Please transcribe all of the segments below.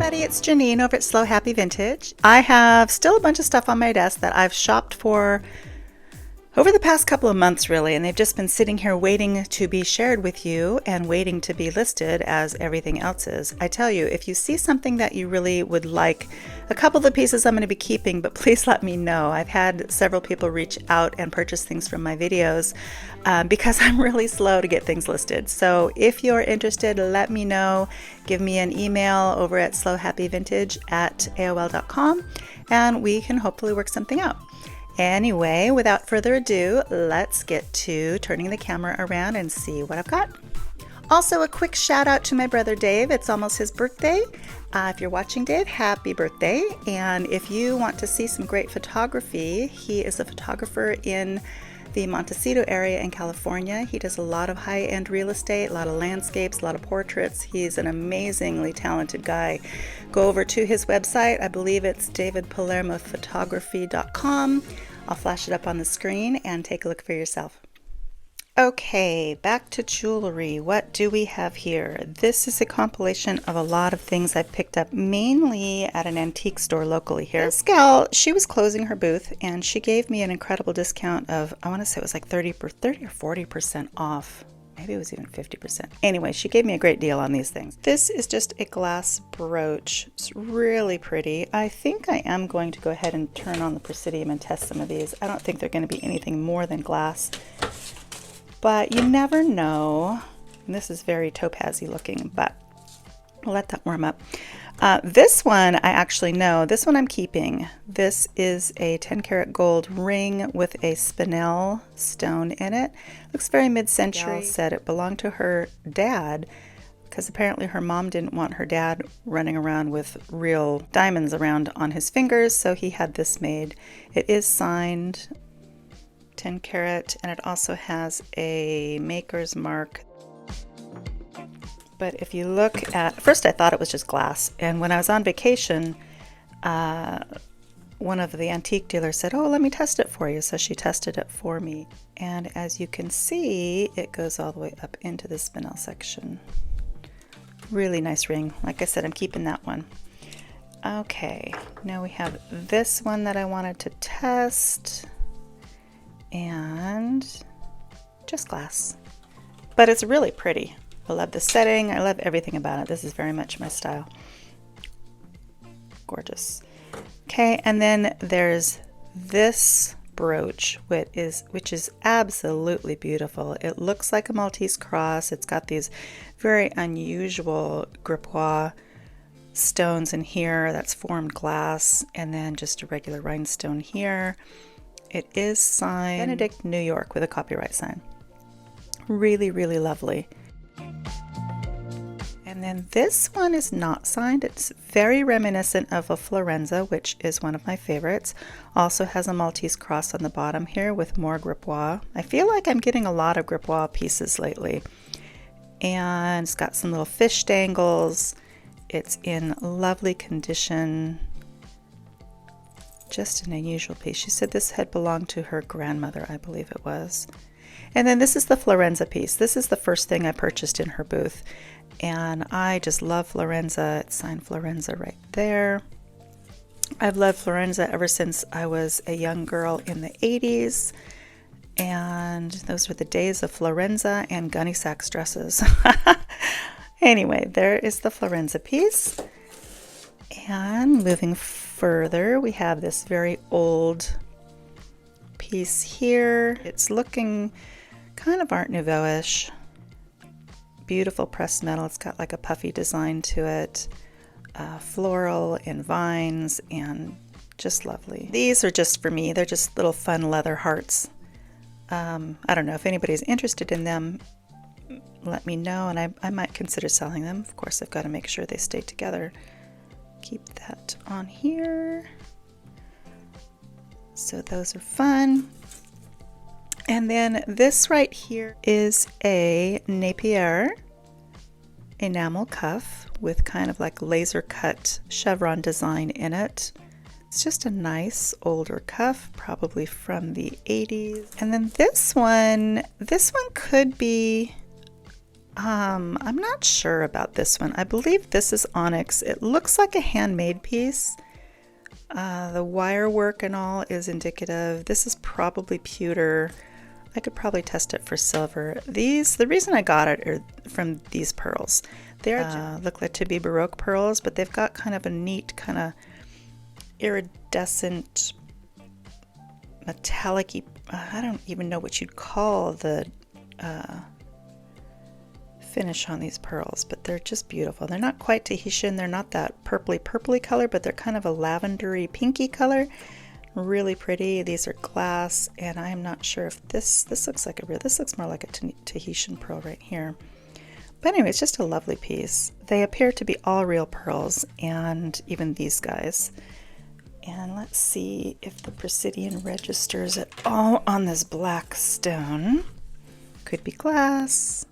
everybody, it's Janine over at Slow Happy Vintage. I have still a bunch of stuff on my desk that I've shopped for over the past couple of months really, and they've just been sitting here waiting to be shared with you and waiting to be listed as everything else is. I tell you, if you see something that you really would like, a couple of the pieces I'm going to be keeping, but please let me know. I've had several people reach out and purchase things from my videos because I'm really slow to get things listed. So if you're interested, let me know. Give me an email over at slowhappyvintage@aol.com and we can hopefully work something out. Anyway, without further ado, let's get to turning the camera around and see what I've got. Also, a quick shout out to my brother Dave. It's almost his birthday. If you're watching, Dave, happy birthday. And if you want to see some great photography, he is a photographer in the Montecito area in California. He does a lot of high-end real estate, a lot of landscapes, a lot of portraits. He's an amazingly talented guy. Go over to his website. I believe it's davidpalermophotography.com. I'll flash it up on the screen and take a look for yourself. Okay, back to jewelry. What do we have here? This is a compilation of a lot of things I've picked up mainly at an antique store locally here. This gal, she was closing her booth and she gave me an incredible discount of, I want to say it was like 30 or 40% off. Maybe it was even 50%. Anyway, she gave me a great deal on these things. This is just a glass brooch. It's really pretty. I think I am going to go ahead and turn on the Presidium and test some of these. I don't think they're going to be anything more than glass. But you never know. And this is very topaz-y looking, but I'll let that warm up. This one I actually know. This one I'm keeping. This is a 10-karat gold ring with a spinel stone in it. Looks very mid-century. Gal said it belonged to her dad because apparently her mom didn't want her dad running around with real diamonds around on his fingers, so he had this made. It is signed 10 karat, and it also has a maker's mark. But if you look at, first I thought it was just glass, and when I was on vacation, one of the antique dealers said, oh, let me test it for you. So she tested it for me, and as you can see, it goes all the way up into the spinel section. Really nice ring. Like I said, I'm keeping that one. Okay, now we have this one that I wanted to test. And just glass, but it's really pretty. I love the setting. I love everything about it. This is very much my style. Gorgeous. Okay, and then there's this brooch, which is absolutely beautiful. It looks like a Maltese cross. It's got these very unusual gripois stones in here that's formed glass, and then just a regular rhinestone here. It is signed Benedict, New York, with a copyright sign. Really, really lovely. And then this one is not signed. It's very reminiscent of a Florenza, which is one of my favorites. Also has a Maltese cross on the bottom here with more gripois. I feel like I'm getting a lot of gripois pieces lately. And it's got some little fish dangles. It's in lovely condition. Just an unusual piece. She said this had belonged to her grandmother, I believe it was. And then this is the Florenza piece. This is the first thing I purchased in her booth. And I just love Florenza. It's signed Florenza right there. I've loved Florenza ever since I was a young girl in the 80s. And those were the days of Florenza and gunny sacks dresses. Anyway, there is the Florenza piece. And moving further, we have this very old piece here. It's looking kind of Art Nouveau-ish. Beautiful pressed metal. It's got like a puffy design to it. Floral and vines, and just lovely. These are just for me. They're just little fun leather hearts. I don't know if anybody's interested in them. Let me know, and I might consider selling them. Of course, I've got to make sure they stay together. Keep that on here. So those are fun. And then this right here is a Napier enamel cuff with kind of like laser cut chevron design in it. It's just a nice older cuff, probably from the 80s. And then this one could be I'm not sure about this one. I believe this is onyx. It looks like a handmade piece. The wire work and all is indicative. This is probably pewter. I could probably test it for silver. The reason I got it are from these pearls. They look like to be Baroque pearls, but they've got kind of a neat kind of iridescent metallic-y, I don't even know what you'd call the finish on these pearls, but they're just beautiful. They're not quite Tahitian. They're not that purpley color, but they're kind of a lavendery pinky color. Really pretty. These are glass, and I am not sure if this looks like this looks more like a Tahitian pearl right here. But anyway, it's just a lovely piece. They appear to be all real pearls, and even these guys. And let's see if the Presidian registers at all on this black stone. Could be glass.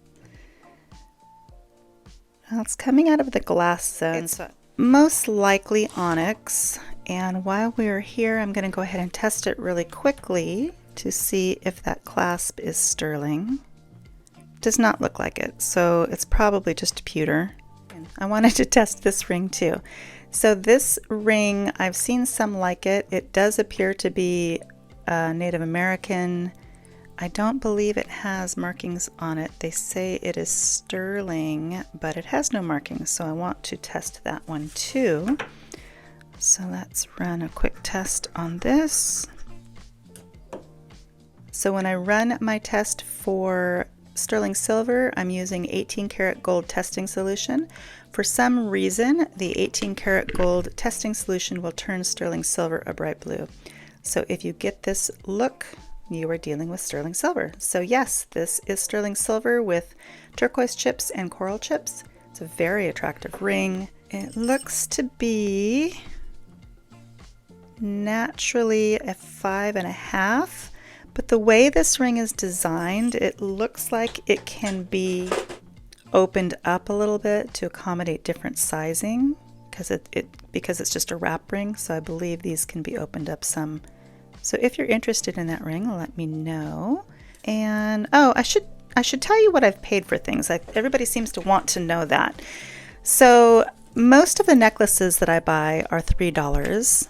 Well, it's coming out of the glass zone. It's most likely onyx. And while we're here, I'm going to go ahead and test it really quickly to see if that clasp is sterling. Does not look like it, so it's probably just pewter. I wanted to test this ring too. So this ring, I've seen some like it. It does appear to be Native American. I don't believe it has markings on it. They say it is sterling, but it has no markings, so I want to test that one too. So let's run a quick test on this. So when I run my test for sterling silver, I'm using 18 karat gold testing solution. For some reason, the 18 karat gold testing solution will turn sterling silver a bright blue. So if you get this look, you are dealing with sterling silver. So yes, this is sterling silver with turquoise chips and coral chips. It's a very attractive ring. It looks to be naturally a 5.5. But the way this ring is designed, it looks like it can be opened up a little bit to accommodate different sizing because it's just a wrap ring. So I believe these can be opened up some. So if you're interested in that ring, let me know. And oh, I should tell you what I've paid for things. Everybody seems to want to know that. So most of the necklaces that I buy are $3.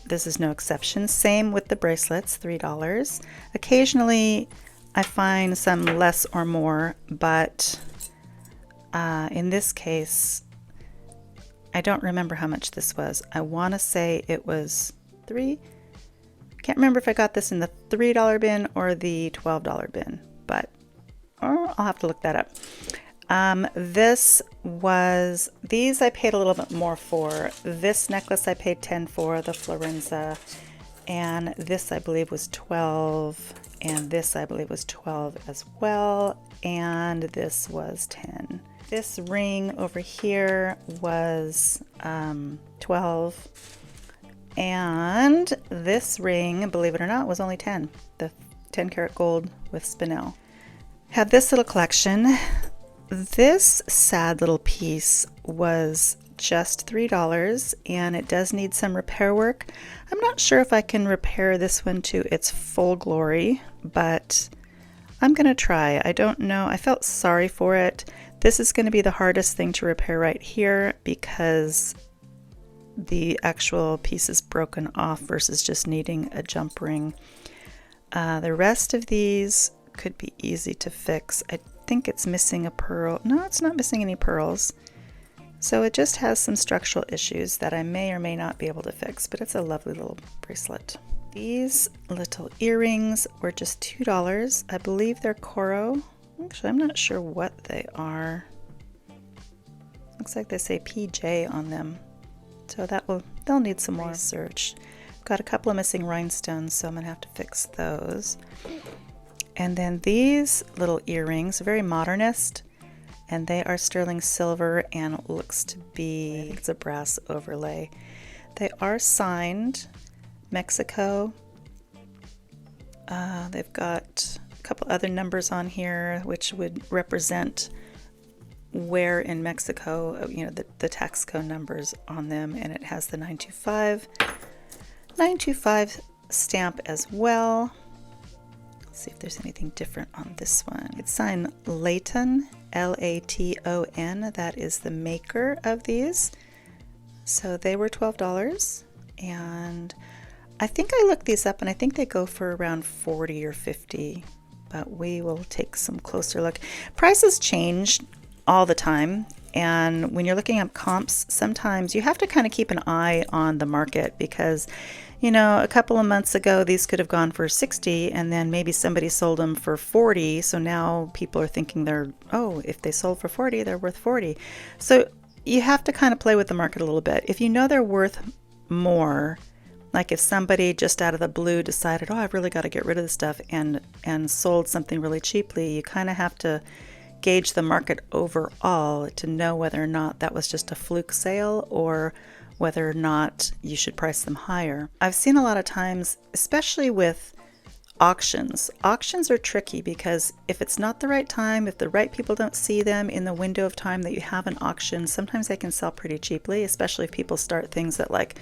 This is no exception. Same with the bracelets, $3. Occasionally I find some less or more, but in this case, I don't remember how much this was. I want to say it was $3. Can't remember if I got this in the $3 bin or the $12 bin, but I'll have to look that up. These I paid a little bit more for. This necklace I paid $10 for, the Florenza, and this I believe was $12, and this I believe was $12 as well, and this was $10. This ring over here was $12, and this ring, believe it or not, was only $10. The 10 karat gold with spinel. Have this little collection. This sad little piece was just $3, and it does need some repair work. I'm not sure if I can repair this one to its full glory, but I'm gonna try. I don't know. I felt sorry for it. This is going to be the hardest thing to repair right here because the actual piece is broken off versus just needing a jump ring. The rest of these could be easy to fix. I think it's missing a pearl. No, it's not missing any pearls. So it just has some structural issues that I may or may not be able to fix, but it's a lovely little bracelet. These little earrings were just $2. I believe they're Coro. Actually, I'm not sure what they are. Looks like they say PJ on them. So they'll need some more research. Got a couple of missing rhinestones, so I'm gonna have to fix those. And then these little earrings, very modernist, and they are sterling silver and looks to be, it's a brass overlay. They are signed Mexico. They've got a couple other numbers on here which would represent where in Mexico, you know, the tax code numbers on them, and it has the 925 stamp as well. Let's see if there's anything different on this one. It's signed Laton, Laton. That is the maker of these. So they were $12, and I think I looked these up and I think they go for around 40 or 50, but we will take some closer look. Prices change all the time, and when you're looking at comps, sometimes you have to kind of keep an eye on the market because, you know, a couple of months ago these could have gone for 60 and then maybe somebody sold them for 40, so now people are thinking if they sold for 40, they're worth 40. So you have to kind of play with the market a little bit. If you know they're worth more, like if somebody just out of the blue decided, I've really got to get rid of this stuff and sold something really cheaply, you kind of have to gauge the market overall to know whether or not that was just a fluke sale or whether or not you should price them higher. I've seen a lot of times, especially with auctions. Auctions are tricky because if it's not the right time, if the right people don't see them in the window of time that you have an auction, sometimes they can sell pretty cheaply, especially if people start things at like,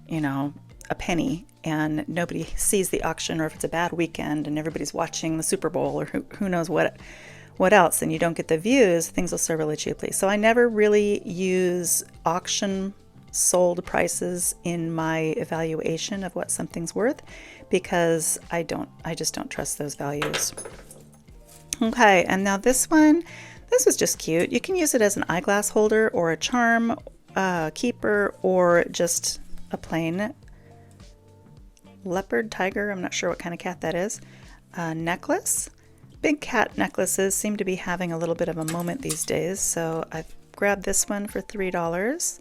you know, a penny and nobody sees the auction, or if it's a bad weekend and everybody's watching the Super Bowl or who knows what else, and you don't get the views, things will sell really cheaply. So I never really use auction sold prices in my evaluation of what something's worth because I just don't trust those values. Okay, and now this one, this was just cute. You can use it as an eyeglass holder or a charm keeper or just a plain leopard, tiger, I'm not sure what kind of cat that is, necklace. Big cat necklaces seem to be having a little bit of a moment these days, so I've grabbed this one for $3.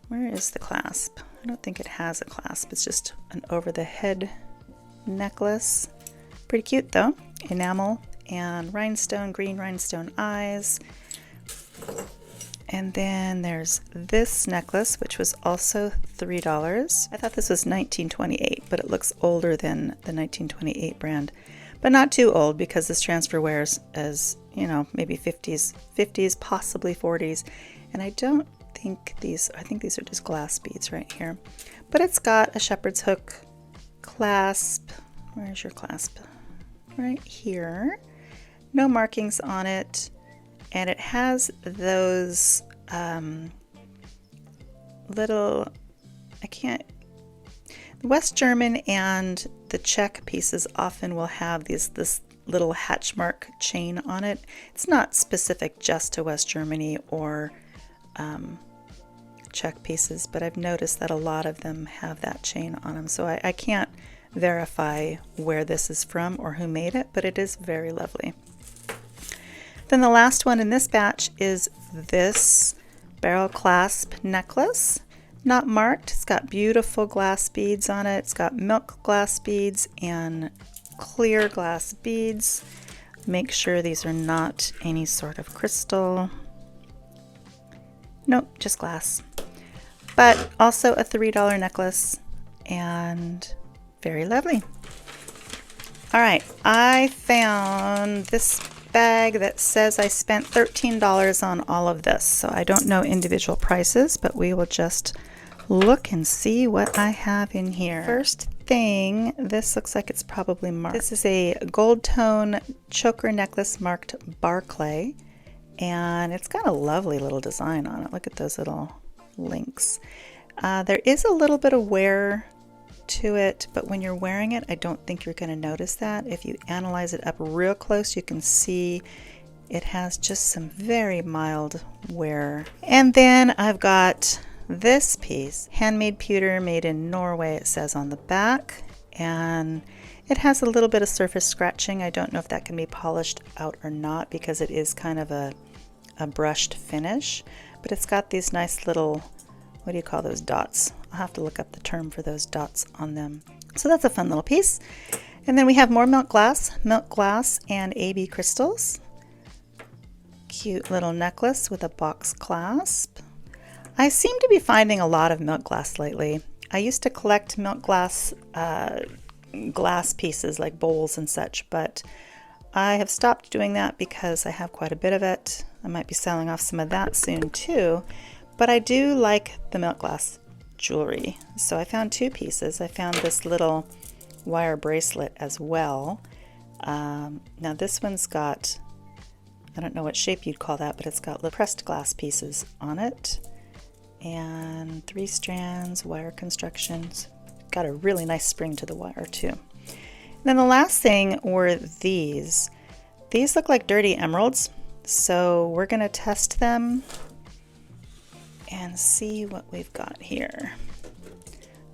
Where is the clasp? I don't think it has a clasp. It's just an over-the-head necklace. Pretty cute though. Enamel and rhinestone, green rhinestone eyes. And then there's this necklace, which was also $3. I thought this was 1928, but it looks older than the 1928 brand. But not too old because this transfer wears as, you know, maybe 50s, possibly 40s. And I think these are just glass beads right here. But it's got a shepherd's hook clasp. Where's your clasp? Right here. No markings on it. And it has those little, West German and the Czech pieces often will have this little hatch mark chain on it. It's not specific just to West Germany or Czech pieces, but I've noticed that a lot of them have that chain on them. So I can't verify where this is from or who made it, but it is very lovely. Then the last one in this batch is this barrel clasp necklace. Not marked. It's got beautiful glass beads on it. It's got milk glass beads and clear glass beads. Make sure these are not any sort of crystal. Nope, just glass. But also a $3 necklace and very lovely. All right, I found this bag that says I spent $13 on all of this. So I don't know individual prices, but we will just look and see what I have in here. First thing, this looks like it's probably marked. This is a gold tone choker necklace marked Barclay, and it's got a lovely little design on it. Look at those little links. There is a little bit of wear to it, but when you're wearing it, I don't think you're going to notice that. If you analyze it up real close, you can see it has just some very mild wear. And then I've got this piece, handmade pewter made in Norway, it says on the back, and it has a little bit of surface scratching. I don't know if that can be polished out or not because it is kind of a brushed finish, but it's got these nice little, what do you call those, dots? I'll have to look up the term for those dots on them. So that's a fun little piece. And then we have more milk glass and AB crystals. Cute little necklace with a box clasp. I seem to be finding a lot of milk glass lately. I used to collect milk glass glass pieces like bowls and such, but I have stopped doing that because I have quite a bit of it. I might be selling off some of that soon too, but I do like the milk glass jewelry. So I found two pieces. I found this little wire bracelet as well. Now this one's got, I don't know what shape you'd call that, but it's got little pressed glass pieces on it. And 3 strands, wire constructions. Got a really nice spring to the wire too. And then the last thing were these. These look like dirty emeralds, so we're going to test them and see what we've got here.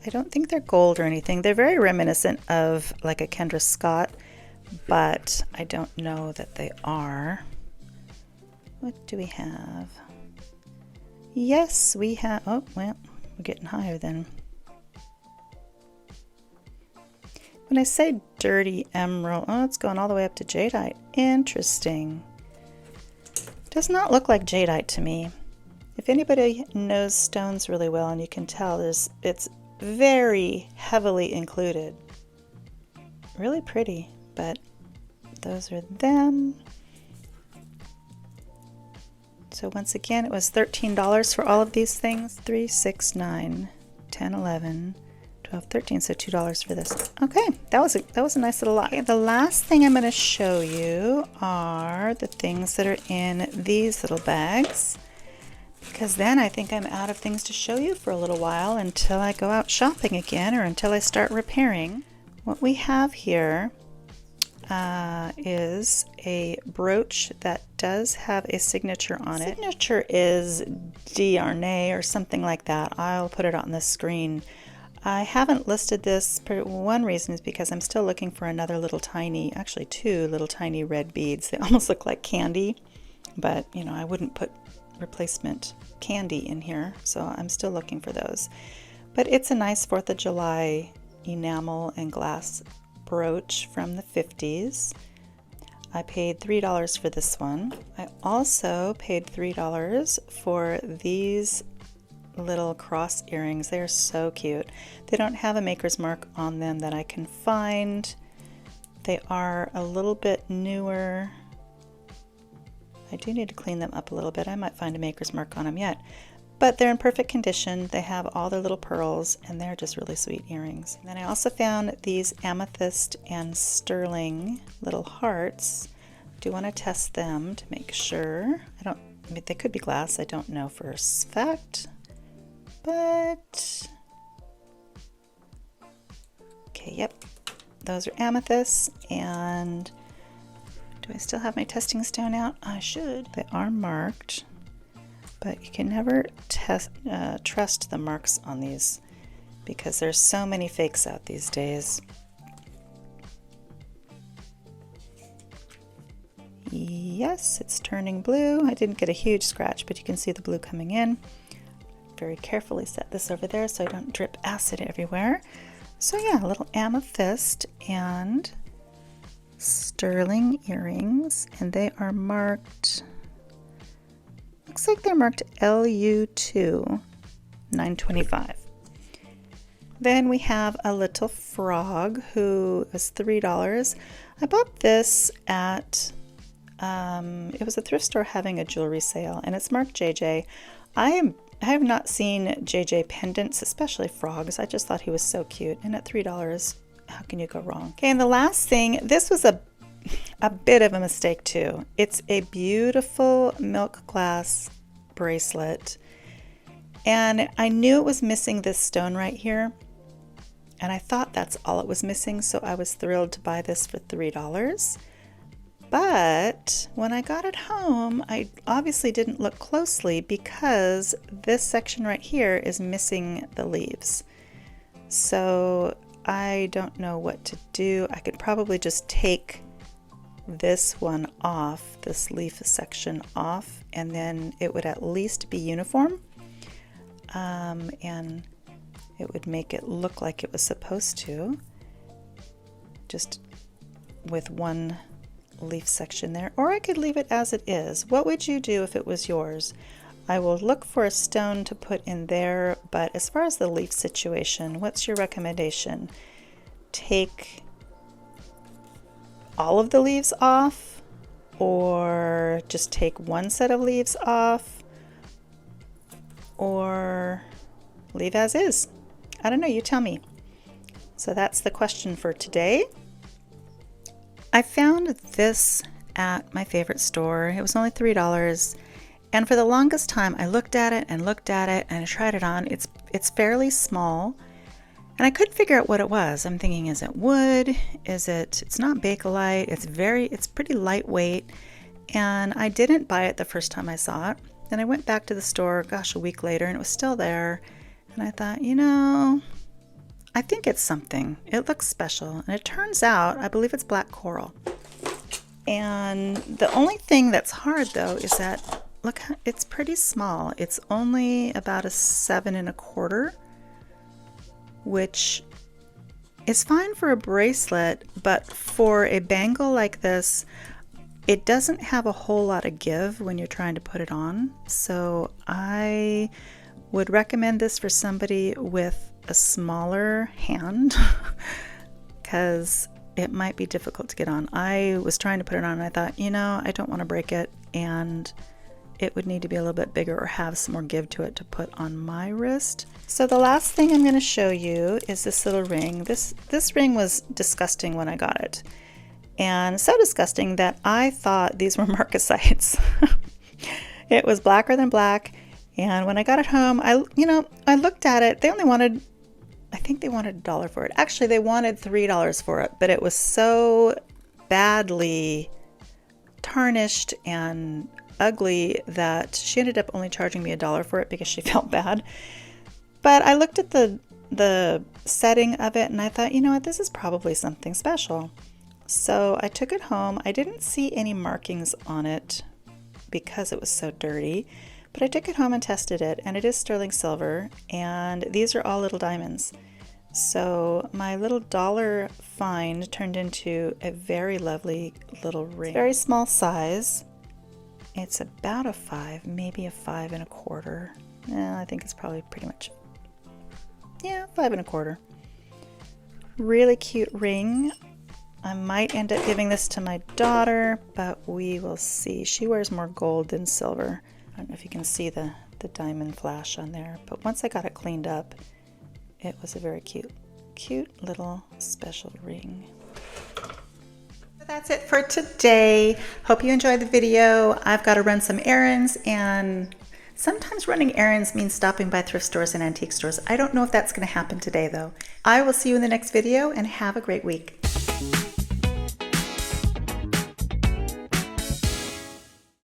I don't think they're gold or anything. They're very reminiscent of like a Kendra Scott, but I don't know that they are. What do we have? Yes, we have, oh, well, we're getting higher then. When I say dirty emerald, oh, it's going all the way up to jadeite. Interesting. Does not look like jadeite to me. If anybody knows stones really well, and you can tell it's very heavily included. Really pretty, but those are them. So once again, it was $13 for all of these things. 3, 6, 9, 10, 11, 12, 13, so $2 for this. Okay, that was a nice little lot. Okay, the last thing I'm going to show you are the things that are in these little bags, because then I think I'm out of things to show you for a little while until I go out shopping again or until I start repairing. What we have here is a brooch that does have a signature on it. Signature is D'Arnay or something like that. I'll put it on the screen. I haven't listed this for one reason is because I'm still looking for another little tiny, actually 2 little tiny red beads. They almost look like candy, but you know, I wouldn't put replacement candy in here, so I'm still looking for those. But it's a nice 4th of July enamel and glass brooch from the 50s. I paid $3 for this one. I also paid $3 for these little cross earrings. They're so cute. They don't have a maker's mark on them that I can find. They are a little bit newer. I do need to clean them up a little bit. I might find a maker's mark on them yet. But they're in perfect condition. They have all their little pearls and they're just really sweet earrings. And then I also found these amethyst and sterling little hearts. I do want to test them to make sure. I mean, they could be glass. I don't know for a fact. But, okay, yep. Those are amethysts. And do I still have my testing stone out? I should. They are marked. But you can never trust the marks on these because there's so many fakes out these days. Yes, it's turning blue. I didn't get a huge scratch, but you can see the blue coming in. Very carefully set this over there so I don't drip acid everywhere. So yeah, a little amethyst and sterling earrings, and they are marked. Looks like they're marked LU2 925. Then we have a little frog who is $3. I bought this at it was a thrift store having a jewelry sale, and it's marked JJ. I have not seen JJ pendants, especially frogs. I just thought he was so cute, and at $3, how can you go wrong? Okay, and the last thing, this was a bit of a mistake too. It's a beautiful milk glass bracelet, and I knew it was missing this stone right here, and I thought that's all it was missing, so I was thrilled to buy this for $3. But when I got it home, I obviously didn't look closely because this section right here is missing the leaves. So I don't know what to do. I could probably just take this one off, this leaf section off, and then it would at least be uniform, and it would make it look like it was supposed to, just with one leaf section there. Or I could leave it as it is. What would you do if it was yours? I will look for a stone to put in there, but as far as the leaf situation, what's your recommendation? Take all of the leaves off, or just take one set of leaves off, or leave as is? I don't know, you tell me. So that's the question for today. I found this at my favorite store. It was only $3. And for the longest time, I looked at it and I tried it on. It's fairly small. And I couldn't figure out what it was. I'm thinking, is it wood? It's not Bakelite. It's pretty lightweight. And I didn't buy it the first time I saw it. Then I went back to the store, gosh, a week later, and it was still there. And I thought, I think it's something. It looks special. And it turns out, I believe it's black coral. And the only thing that's hard though is that, look, it's pretty small. It's only about a 7 1/4, which is fine for a bracelet, but for a bangle like this, it doesn't have a whole lot of give when you're trying to put it on. So I would recommend this for somebody with a smaller hand because it might be difficult to get on. I was trying to put it on and I thought, I don't want to break it, and it would need to be a little bit bigger or have some more give to it to put on my wrist. So the last thing I'm going to show you is this little ring. This ring was disgusting when I got it. And so disgusting that I thought these were marcasites. It was blacker than black. And when I got it home, I looked at it. I think they wanted $1 for it. Actually, they wanted $3 for it, but it was so badly tarnished and ugly that she ended up only charging me $1 for it because she felt bad. But I looked at the setting of it and I thought, this is probably something special. So I took it home. I didn't see any markings on it because it was so dirty, but I took it home and tested it, and it is sterling silver, and these are all little diamonds. So my little $1 find turned into a very lovely little ring. It's very small size. It's about a 5, maybe a 5 1/4. I think it's probably pretty much, 5 1/4. Really cute ring. I might end up giving this to my daughter, but we will see. She wears more gold than silver. I don't know if you can see the diamond flash on there, but once I got it cleaned up, it was a very cute little special ring. That's it for today. Hope you enjoyed the video. I've got to run some errands, and sometimes running errands means stopping by thrift stores and antique stores. I don't know if that's going to happen today though. I will see you in the next video, and have a great week.